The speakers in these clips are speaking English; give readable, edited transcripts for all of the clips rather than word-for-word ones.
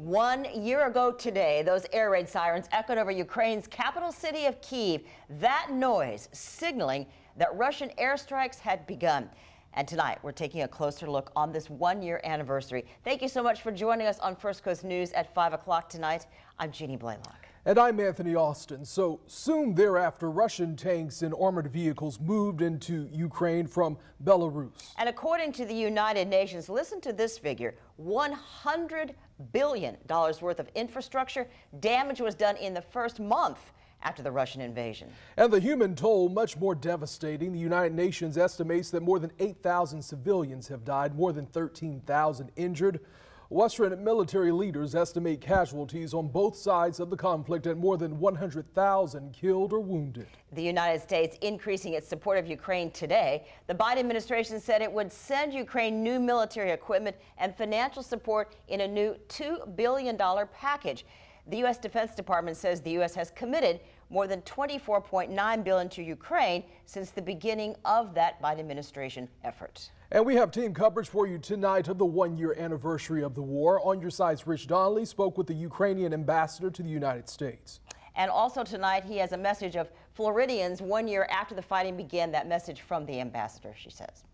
1 year ago today, those air raid sirens echoed over Ukraine's capital city of Kyiv. That noise signaling that Russian airstrikes had begun. And tonight, we're taking a closer look on this 1 year anniversary. Thank you so much for joining us on First Coast News at 5 o'clock tonight. I'm Jeannie Blaylock. And I'm Anthony Austin. So soon thereafter, Russian tanks and armored vehicles moved into Ukraine from Belarus. And according to the United Nations, listen to this figure, $100 billion worth of infrastructure damage was done in the first month after the Russian invasion. And the human toll much more devastating. The United Nations estimates that more than 8,000 civilians have died, more than 13,000 injured. Western military leaders estimate casualties on both sides of the conflict at more than 100,000 killed or wounded. The United States increasing its support of Ukraine today. The Biden administration said it would send Ukraine new military equipment and financial support in a new $2 billion package. The U.S. Defense Department says the U.S. has committed more than $24.9 billion to Ukraine since the beginning of that Biden administration effort. And we have team coverage for you tonight of the 1 year anniversary of the war. On Your Side's Rich Donnelly spoke with the Ukrainian ambassador to the United States. And also tonight, he has a message of Floridians 1 year after the fighting began. That message from the ambassador, she says.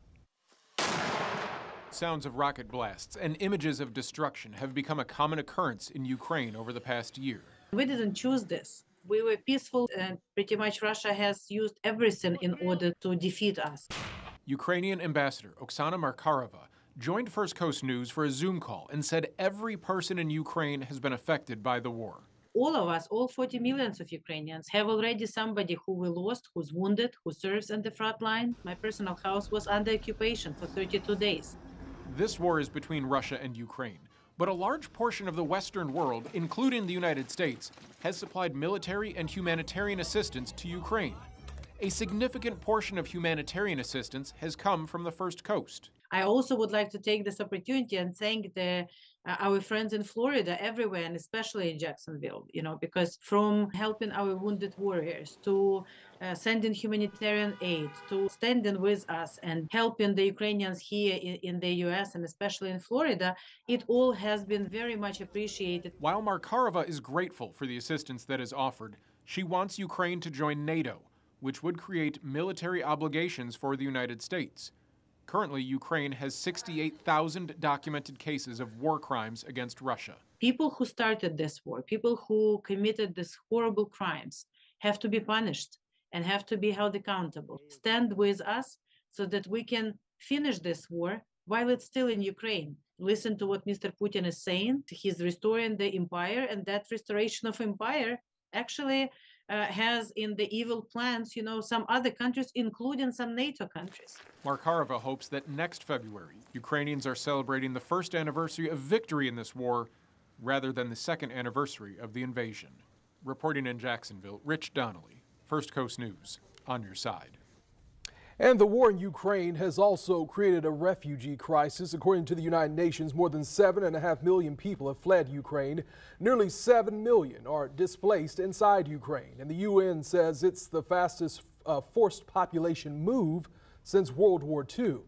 Sounds of rocket blasts and images of destruction have become a common occurrence in Ukraine over the past year. We didn't choose this. We were peaceful, and pretty much Russia has used everything in order to defeat us. Ukrainian Ambassador Oksana Markarova joined First Coast News for a Zoom call and said every person in Ukraine has been affected by the war. All of us, all 40 millions of Ukrainians, have already somebody who we lost, who's wounded, who serves on the front line. My personal house was under occupation for 32 days. This war is between Russia and Ukraine, but a large portion of the Western world, including the United States, has supplied military and humanitarian assistance to Ukraine. A significant portion of humanitarian assistance has come from the First Coast. I also would like to take this opportunity and thank our friends in Florida, everywhere, and especially in Jacksonville, because from helping our wounded warriors to sending humanitarian aid, to standing with us and helping the Ukrainians here in the U.S. and especially in Florida, it all has been very much appreciated. While Markarova is grateful for the assistance that is offered, she wants Ukraine to join NATO, which would create military obligations for the United States. Currently, Ukraine has 68,000 documented cases of war crimes against Russia. People who started this war, people who committed these horrible crimes, have to be punished and have to be held accountable. Stand with us so that we can finish this war while it's still in Ukraine. Listen to what Mr. Putin is saying. He's restoring the empire, and that restoration of empire actually has in the evil plans, some other countries, including some NATO countries. Markarova hopes that next February, Ukrainians are celebrating the first anniversary of victory in this war rather than the second anniversary of the invasion. Reporting in Jacksonville, Rich Donnelly, First Coast News, on your side. And the war in Ukraine has also created a refugee crisis. According to the United Nations, more than 7.5 million people have fled Ukraine. Nearly 7 million are displaced inside Ukraine. And the UN says it's the fastest forced population move since World War II.